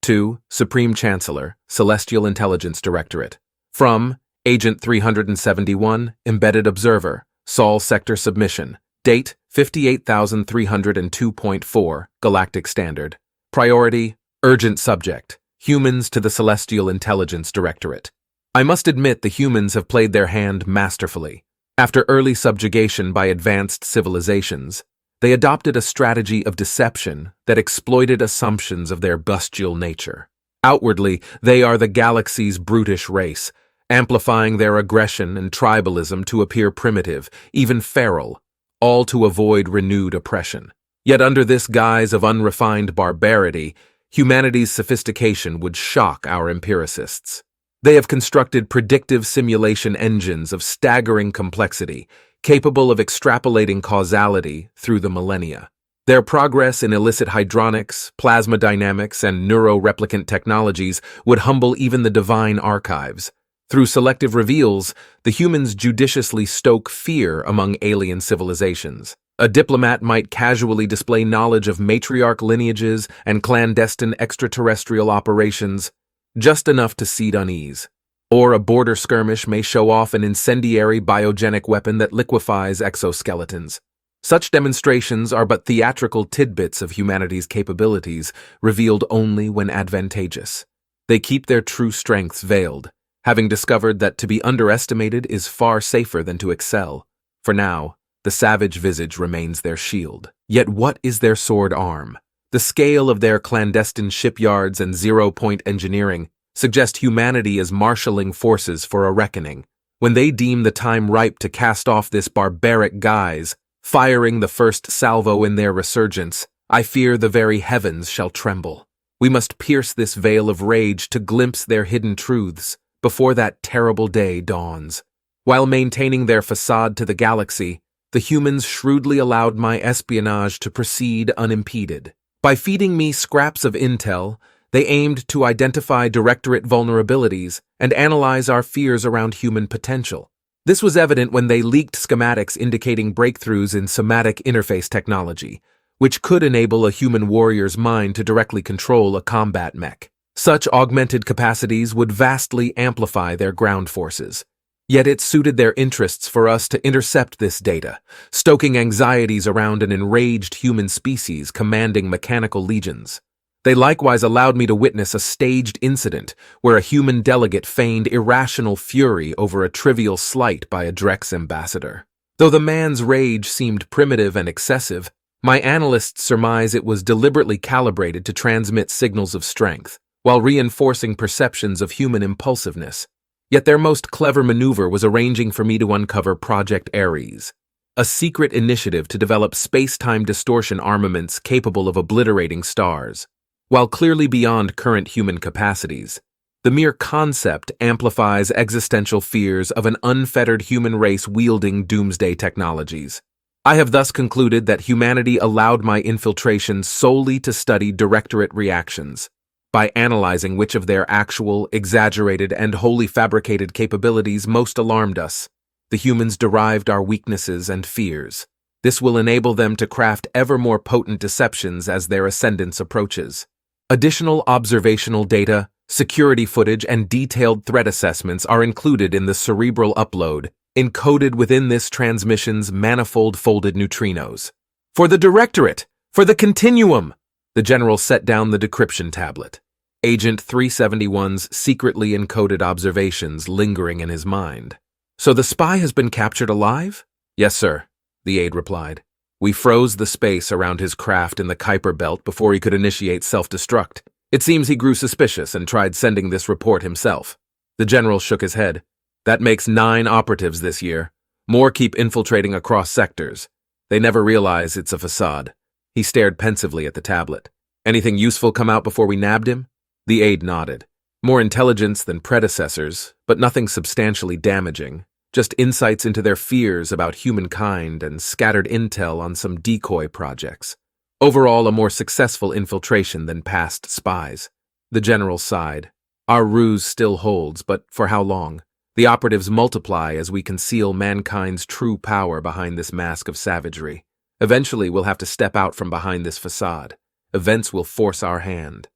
To Supreme Chancellor, Celestial Intelligence Directorate. From Agent 371, Embedded Observer, Sol Sector Submission. Date 58302.4, Galactic Standard. Priority, Urgent Subject, Humans to the Celestial Intelligence Directorate. I must admit the humans have played their hand masterfully. After early subjugation by advanced civilizations, they adopted a strategy of deception that exploited assumptions of their bestial nature. Outwardly, they are the galaxy's brutish race, amplifying their aggression and tribalism to appear primitive, even feral, all to avoid renewed oppression. Yet under this guise of unrefined barbarity, humanity's sophistication would shock our empiricists. They have constructed predictive simulation engines of staggering complexity, capable of extrapolating causality through the millennia. Their progress in illicit hydronics, plasma dynamics, and neuroreplicant technologies would humble even the divine archives. Through selective reveals, the humans judiciously stoke fear among alien civilizations. A diplomat might casually display knowledge of matriarch lineages and clandestine extraterrestrial operations, just enough to seed unease. Or a border skirmish may show off an incendiary biogenic weapon that liquefies exoskeletons. Such demonstrations are but theatrical tidbits of humanity's capabilities, revealed only when advantageous. They keep their true strengths veiled, having discovered that to be underestimated is far safer than to excel. For now, the savage visage remains their shield. Yet what is their sword arm? The scale of their clandestine shipyards and zero-point engineering suggest humanity as marshalling forces for a reckoning. When they deem the time ripe to cast off this barbaric guise, firing the first salvo in their resurgence, I fear the very heavens shall tremble. We must pierce this veil of rage to glimpse their hidden truths before that terrible day dawns. While maintaining their facade to the galaxy, the humans shrewdly allowed my espionage to proceed unimpeded. By feeding me scraps of intel, they aimed to identify Directorate vulnerabilities and analyze our fears around human potential. This was evident when they leaked schematics indicating breakthroughs in somatic interface technology, which could enable a human warrior's mind to directly control a combat mech. Such augmented capacities would vastly amplify their ground forces. Yet it suited their interests for us to intercept this data, stoking anxieties around an enraged human species commanding mechanical legions. They likewise allowed me to witness a staged incident where a human delegate feigned irrational fury over a trivial slight by a Drex ambassador. Though the man's rage seemed primitive and excessive, my analysts surmise it was deliberately calibrated to transmit signals of strength, while reinforcing perceptions of human impulsiveness. Yet their most clever maneuver was arranging for me to uncover Project Ares, a secret initiative to develop space-time distortion armaments capable of obliterating stars. While clearly beyond current human capacities, the mere concept amplifies existential fears of an unfettered human race wielding doomsday technologies. I have thus concluded that humanity allowed my infiltration solely to study Directorate reactions. By analyzing which of their actual, exaggerated, and wholly fabricated capabilities most alarmed us, the humans derived our weaknesses and fears. This will enable them to craft ever more potent deceptions as their ascendance approaches. Additional observational data, security footage, and detailed threat assessments are included in the cerebral upload, encoded within this transmission's manifold folded neutrinos. For the Directorate! For the Continuum! The General set down the decryption tablet, Agent 371's secretly encoded observations lingering in his mind. So the spy has been captured alive? Yes, sir, the aide replied. We froze the space around his craft in the Kuiper belt before he could initiate self-destruct. It seems he grew suspicious and tried sending this report himself. The General shook his head. That makes 9 operatives this year. More keep infiltrating across sectors. They never realize it's a facade. He stared pensively at the tablet. Anything useful come out before we nabbed him? The aide nodded. More intelligence than predecessors, but nothing substantially damaging. Just insights into their fears about humankind and scattered intel on some decoy projects. Overall, a more successful infiltration than past spies. The General sighed. Our ruse still holds, but for how long? The operatives multiply as we conceal mankind's true power behind this mask of savagery. Eventually, we'll have to step out from behind this facade. Events will force our hand.